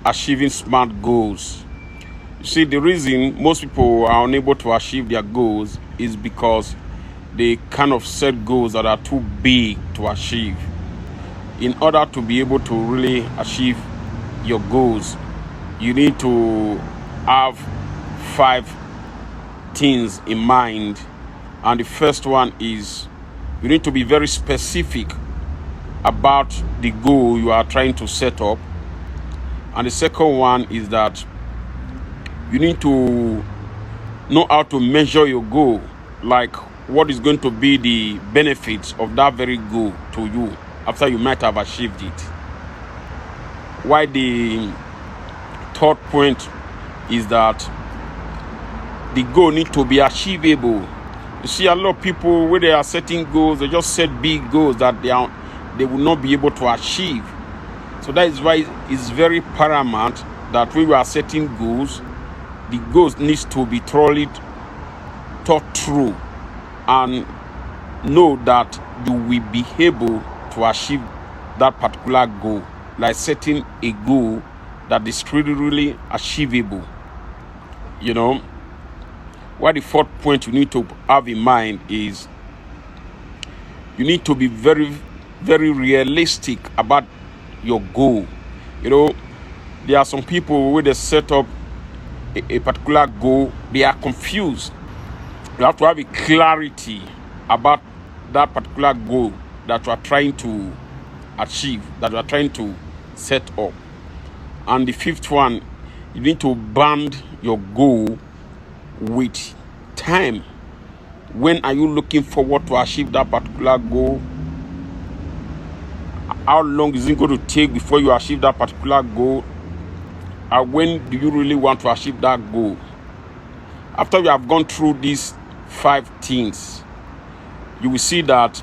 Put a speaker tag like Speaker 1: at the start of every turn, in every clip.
Speaker 1: achieving smart goals. You see, the reason most people are unable to achieve their goals is because they kind of set goals that are too big to achieve. In order to be able to really achieve your goals, you need to have 5 things in mind. And the first one is you need to be very specific about the goal you are trying to set up. And the second one is that you need to know how to measure your goal, like what is going to be the benefits of that very goal to you after you might have achieved it. Why the third point is that the goal needs to be achievable. You see, a lot of people, when they are setting goals, they just set big goals that they will not be able to achieve. So that is why it's very paramount that when we are setting goals, the goals needs to be thoroughly thought through and know that you will be able to achieve that particular goal, like setting a goal that is really achievable. You know, what the fourth point you need to have in mind is you need to be very realistic about your goal. You know, there are some people when they set up a particular goal, they are confused. You have to have a clarity about that particular goal that you are trying to achieve, that you are trying to set up. And the fifth one, you need to band your goal with time. When are you looking forward to achieve that particular goal? How long is it going to take before you achieve that particular goal? And when do you really want to achieve that goal? After you have gone through these 5 things, you will see that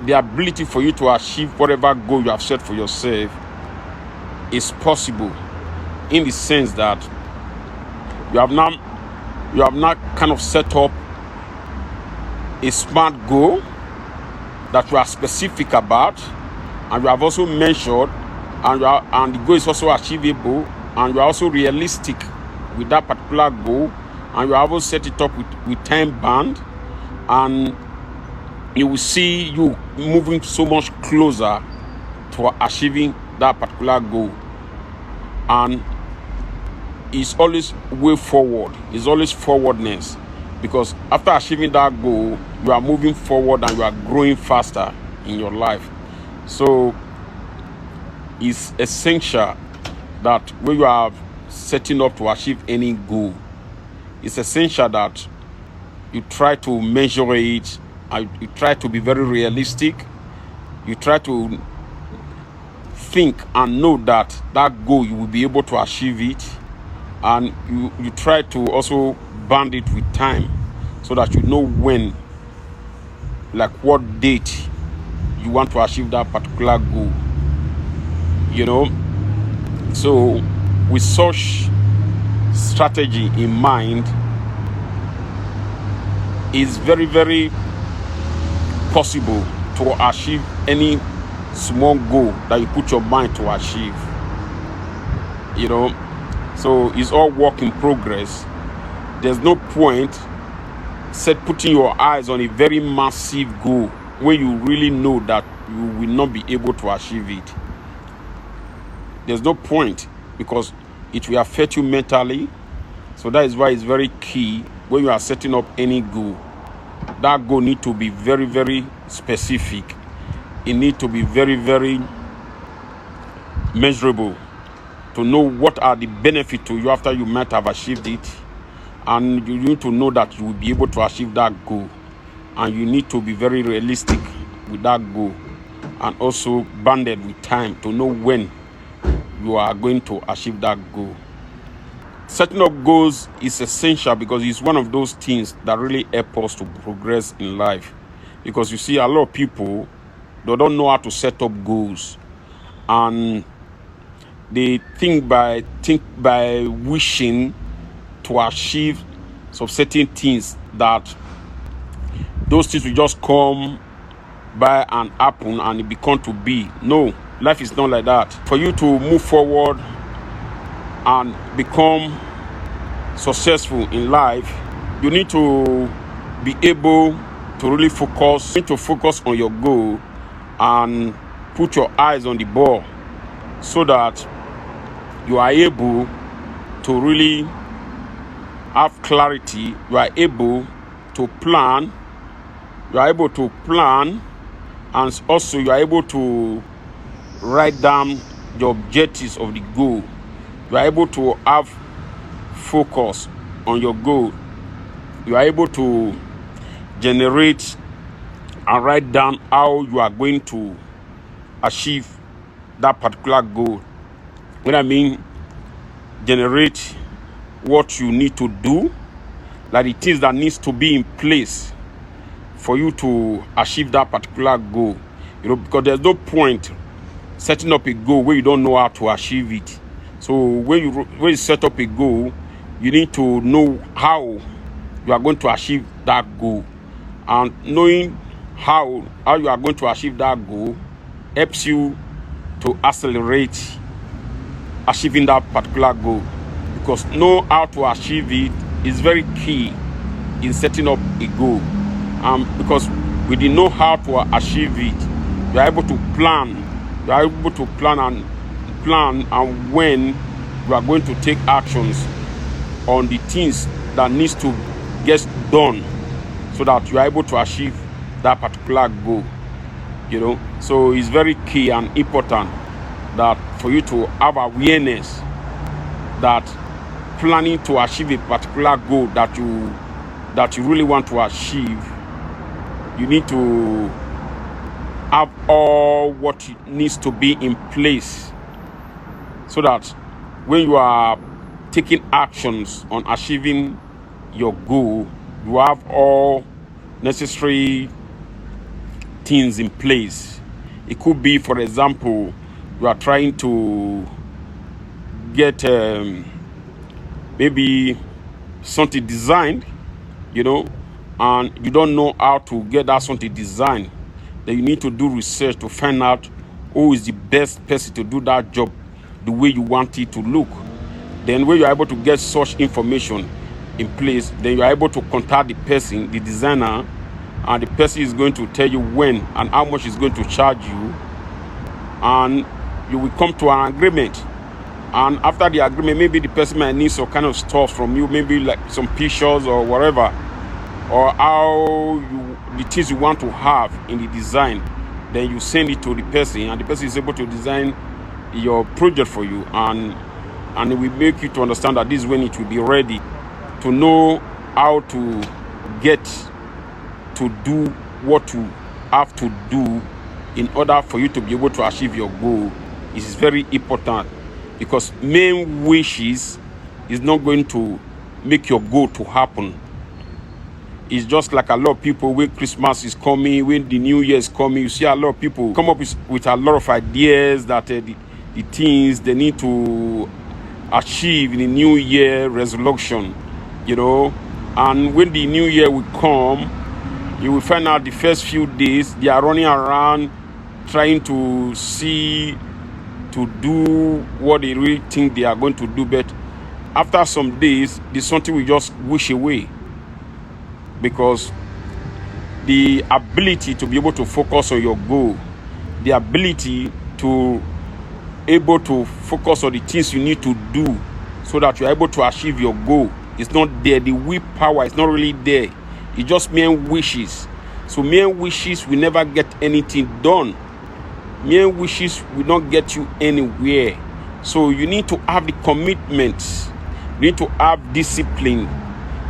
Speaker 1: the ability for you to achieve whatever goal you have set for yourself is possible, in the sense that you have not kind of set up a smart goal that you are specific about, and you have also measured, and the goal is also achievable, and you are also realistic with that particular goal, and you have also set it up with time band, and you will see you moving so much closer to achieving that particular goal. And it's always way forward, it's always forwardness, because after achieving that goal, you are moving forward and you are growing faster in your life. So it's essential that when you are setting up to achieve any goal, it's essential that you try to measure it, and you try to be very realistic. You try to think and know that that goal you will be able to achieve it, and you try to also band it with time, so that you know when, like what date you want to achieve that particular goal. You know, so with such strategy in mind, it's very possible to achieve any small goal that you put your mind to achieve. You know, so it's all work in progress. There's no point putting your eyes on a very massive goal when you really know that you will not be able to achieve it. There's no point, because it will affect you mentally. So that is why it's very key when you are setting up any goal. That goal needs to be very specific. It needs to be very measurable, to know what are the benefits to you after you might have achieved it. And you need to know that you will be able to achieve that goal. And you need to be very realistic with that goal, and also banded with time to know when you are going to achieve that goal. Setting up goals is essential because it's one of those things that really help us to progress in life. Because you see, a lot of people, they don't know how to set up goals, and they think by wishing to achieve some certain things, that those things will just come by and happen and it become to be. No, life is not like that. For you to move forward and become successful in life, you need to be able to really focus. You need to focus on your goal and put your eyes on the ball so that you are able to really have clarity. You are able to plan. You are able to plan, and also you are able to write down the objectives of the goal. You are able to have focus on your goal. You are able to generate and write down how you are going to achieve that particular goal. What I mean, generate what you need to do, like the things that needs to be in place for you to achieve that particular goal. Because there's no point setting up a goal where you don't know how to achieve it. So when you set up a goal, you need to know how you are going to achieve that goal. And knowing how you are going to achieve that goal helps you to accelerate achieving that particular goal. Because know how to achieve it is very key in setting up a goal. Because we didn't know how to achieve it, you are able to plan. You are able to plan and when you are going to take actions on the things that needs to get done, so that you are able to achieve that particular goal. So it's very key and important that for you to have awareness that planning to achieve a particular goal that you really want to achieve, you need to have all what needs to be in place, so that when you are taking actions on achieving your goal, you have all necessary things in place. It could be, for example, you are trying to get maybe something designed, and you don't know how to get that something designed. Then you need to do research to find out who is the best person to do that job the way you want it to look. Then when you are able to get such information in place, then you are able to contact the person, the designer, and the person is going to tell you when and how much is going to charge you, and you will come to an agreement. And after the agreement, maybe the person might need some kind of stuff from you, maybe like some pictures or whatever, or the things you want to have in the design. Then you send it to the person, and the person is able to design your project for you, and it will make you to understand that this is when it will be ready, to know how to get to do what you have to do in order for you to be able to achieve your goal. It is very important, because main wishes is not going to make your goal to happen. It's just like a lot of people, when Christmas is coming, when the New Year is coming, you see a lot of people come up with a lot of ideas that the things they need to achieve in the New Year resolution, And when the New Year will come, you will find out the first few days they are running around trying to do what they really think they are going to do, but after some days, the something will just wish away, because the ability to be able to focus on your goal, the ability to able to focus on the things you need to do so that you're able to achieve your goal is not there. The willpower is not really there. It's just mere wishes. So mere wishes will never get anything done. Mere wishes will not get you anywhere. So you need to have the commitment. You need to have discipline.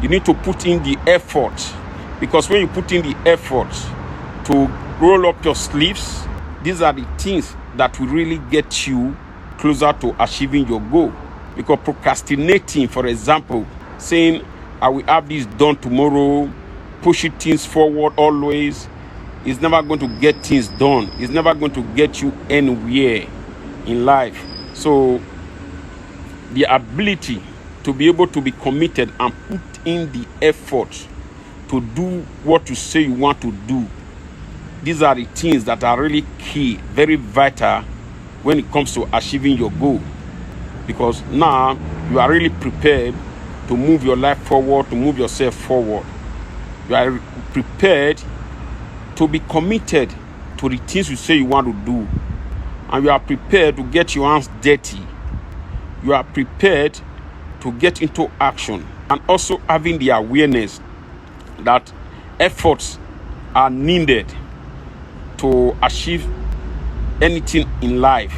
Speaker 1: You need to put in the effort. Because when you put in the effort to roll up your sleeves, these are the things that will really get you closer to achieving your goal. Because procrastinating, for example, saying, I will have this done tomorrow, pushing things forward always, is never going to get things done. It's never going to get you anywhere in life. So the ability to be able to be committed and put in the effort to do what you say you want to do, these are the things that are really key, very vital when it comes to achieving your goal. because now you are really prepared to move your life forward, to move yourself forward. You are prepared to be committed to the things you say you want to do, and you are prepared to get your hands dirty. You are prepared to get into action, and also having the awareness that efforts are needed to achieve anything in life,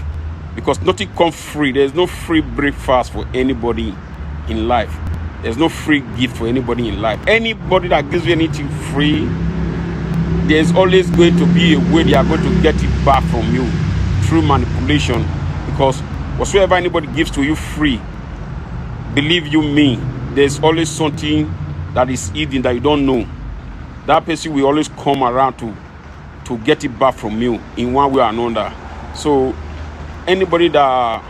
Speaker 1: because nothing comes free. There's no free breakfast for anybody in life. There's no free gift for anybody in life. Anybody that gives you anything free, there's always going to be a way they are going to get it back from you through manipulation, because whatsoever anybody gives to you free, believe you me, there's always something that is hidden that you don't know. That person will always come around to get it back from you in one way or another. So anybody that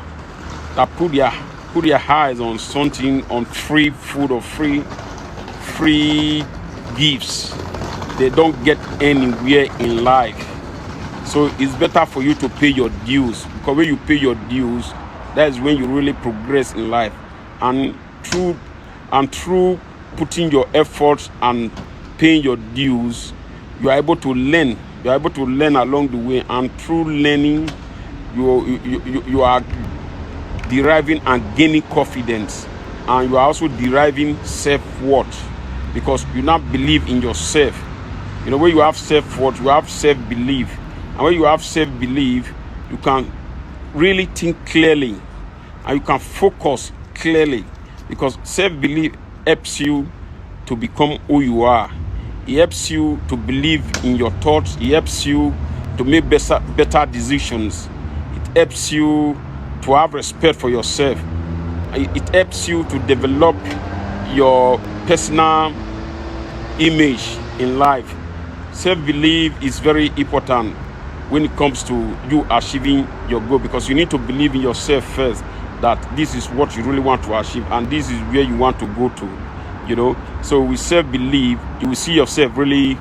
Speaker 1: put their eyes on something, on free food or free gifts, they don't get anywhere in life. So it's better for you to pay your dues, because when you pay your dues, that is when you really progress in life. And through putting your efforts and paying your dues, you are able to learn. You are able to learn along the way, and through learning, you are deriving and gaining confidence, and you are also deriving self-worth, because you now believe in yourself. You know, when you have self-worth, you have self-belief, and when you have self-belief, you can really think clearly, and you can focus clearly, because self-belief helps you to become who you are. It helps you to believe in your thoughts. It helps you to make better decisions. It helps you to have respect for yourself. It helps you to develop your personal image in life. Self-belief is very important when it comes to you achieving your goal, because you need to believe in yourself first, that this is what you really want to achieve and this is where you want to go to, you know. So with self-belief, you will see yourself really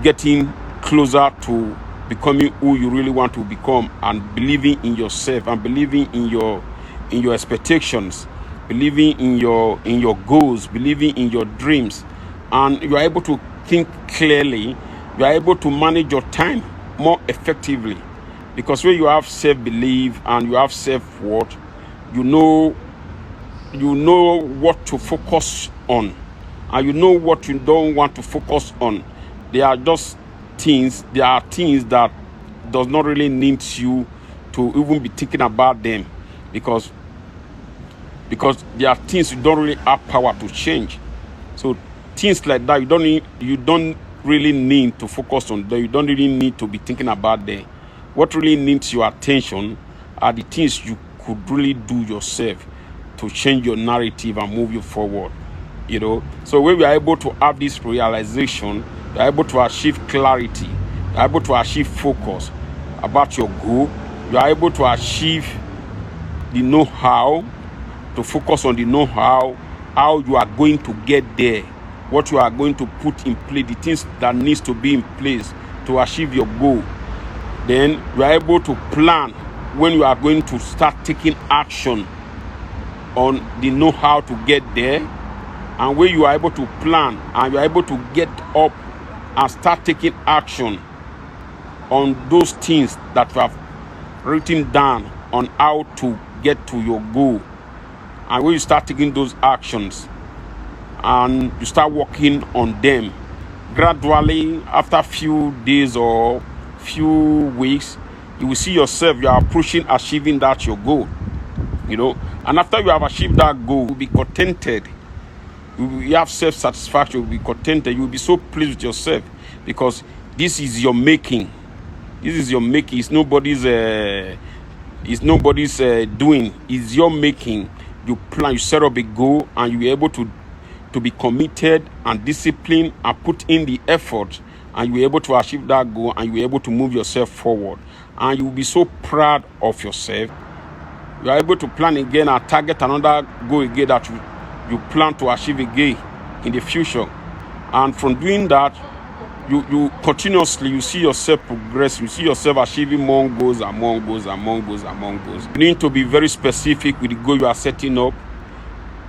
Speaker 1: getting closer to becoming who you really want to become, and believing in yourself, and believing in your expectations, believing in your goals, believing in your dreams. And you are able to think clearly. You are able to manage your time more effectively, because when you have self-belief and you have self-worth, you know what to focus on, and you know what you don't want to focus on. There are things that does not really need you to even be thinking about them, because there are things you don't really have power to change. So things like that, you don't really need to focus on them. You don't really need to be thinking about them. What really needs your attention are the things you could really do yourself to change your narrative and move you forward, you know. So when we are able to have this realization, you are able to achieve clarity, you are able to achieve focus about your goal, you are able to achieve the know-how, to focus on the know-how, how you are going to get there, what you are going to put in place, the things that needs to be in place to achieve your goal. Then you are able to plan when you are going to start taking action on the know-how to get there. And when you are able to plan and you are able to get up and start taking action on those things that you have written down on how to get to your goal, and when you start taking those actions and you start working on them, gradually, after a few days or few weeks, you will see yourself, you are approaching achieving that your goal, you know. And after you have achieved that goal, you will be contented. You have self-satisfaction. You will be contented. You will be so pleased with yourself, because this is your making. This is your making. It's nobody's doing. It's your making. You plan. You set up a goal, and you are able to be committed and disciplined and put in the effort, and you are able to achieve that goal, and you are able to move yourself forward, and you will be so proud of yourself. You are able to plan again and target another goal again that you plan to achieve again in the future. And from doing that, you continuously, you see yourself progress, you see yourself achieving more goals and more goals and more goals and more goals. You need to be very specific with the goal you are setting up.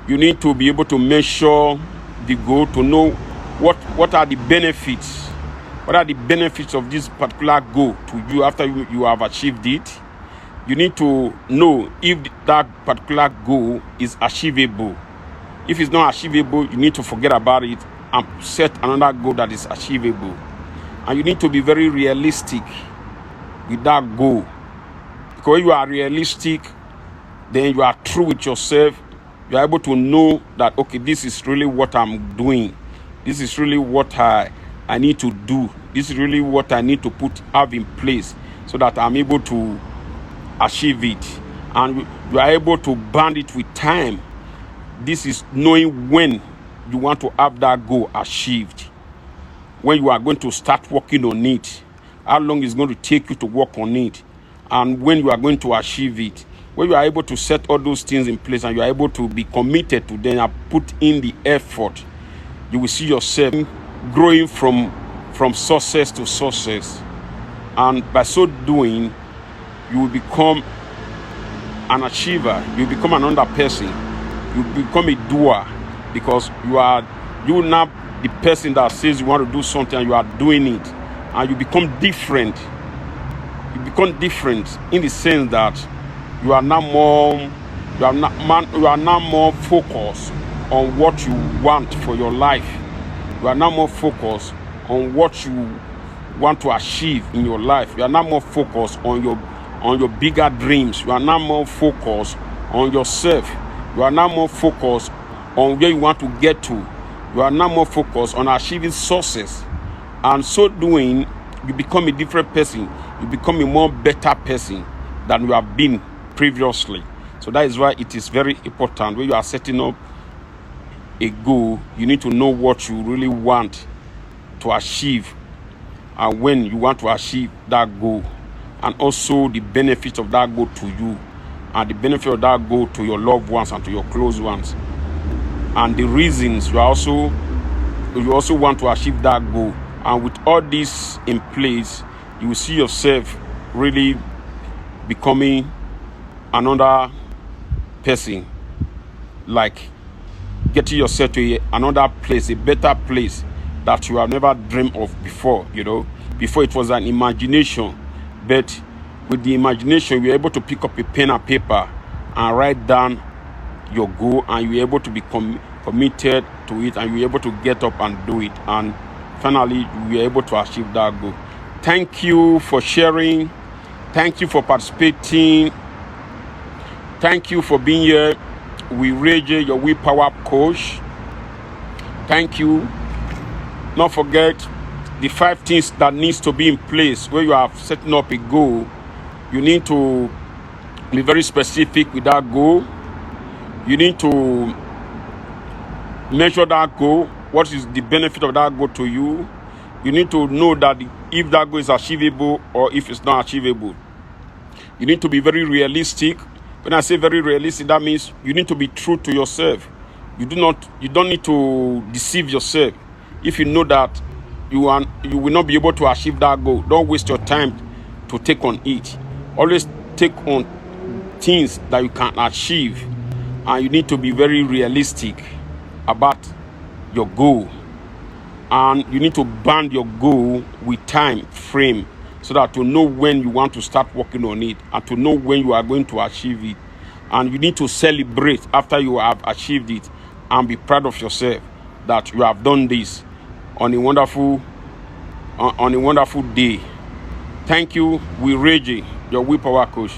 Speaker 1: You need to be able to measure the goal to know what are the benefits. What are the benefits of this particular goal to you after you have achieved it? You need to know if that particular goal is achievable. If it's not achievable, you need to forget about it and set another goal that is achievable. And you need to be very realistic with that goal. Because when you are realistic, then you are true with yourself. You are able to know that, okay, this is really what I'm doing. This is really what I need to do. This is really what I need to have in place so that I'm able to achieve it. And you are able to band it with time. This is knowing when you want to have that goal achieved. When you are going to start working on it. How long it's going to take you to work on it. And when you are going to achieve it. When you are able to set all those things in place and you are able to be committed to them and put in the effort, you will see yourself growing from success to success. And by so doing, you will become an achiever. You become another person. You become a doer because you now the person that says you want to do something and you are doing it, and you become different. You become different in the sense that you are now more focused on what you want for your life. You are now more focused on what you want to achieve in your life. You are now more focused on your bigger dreams. You are now more focused on yourself. You are now more focused on where you want to get to. You are now more focused on achieving success. And so doing, you become a different person. You become a more better person than you have been previously. So that is why it is very important when you are setting up a goal, you need to know what you really want to achieve and when you want to achieve that goal, and also the benefits of that goal to you and the benefit of that goal to your loved ones and to your close ones, and the reasons you also want to achieve that goal. And with all this in place, you will see yourself really becoming another person, like getting yourself to another place, a better place that you have never dreamed of before. Before it was an imagination, but with the imagination you're able to pick up a pen and paper and write down your goal, and you're able to be committed to it, and you're able to get up and do it, and finally you're able to achieve that goal. Thank you for sharing. Thank you for participating. Thank you for being here. Willregie, your willpower coach. Thank you. Not forget the 5 things that needs to be in place when you are setting up a goal. You need to be very specific with that goal. You need to measure that goal. What is the benefit of that goal to you? You need to know that if that goal is achievable or if it's not achievable. You need to be very realistic. When I say very realistic, that means you need to be true to yourself. You don't need to deceive yourself. If you know that you will not be able to achieve that goal, don't waste your time to take on it. Always take on things that you can achieve, and you need to be very realistic about your goal. And you need to band your goal with time frame so that to know when you want to start working on it and to know when you are going to achieve it. And you need to celebrate after you have achieved it and be proud of yourself that you have done this on a wonderful day. Thank you, Willregie, your willpower coach.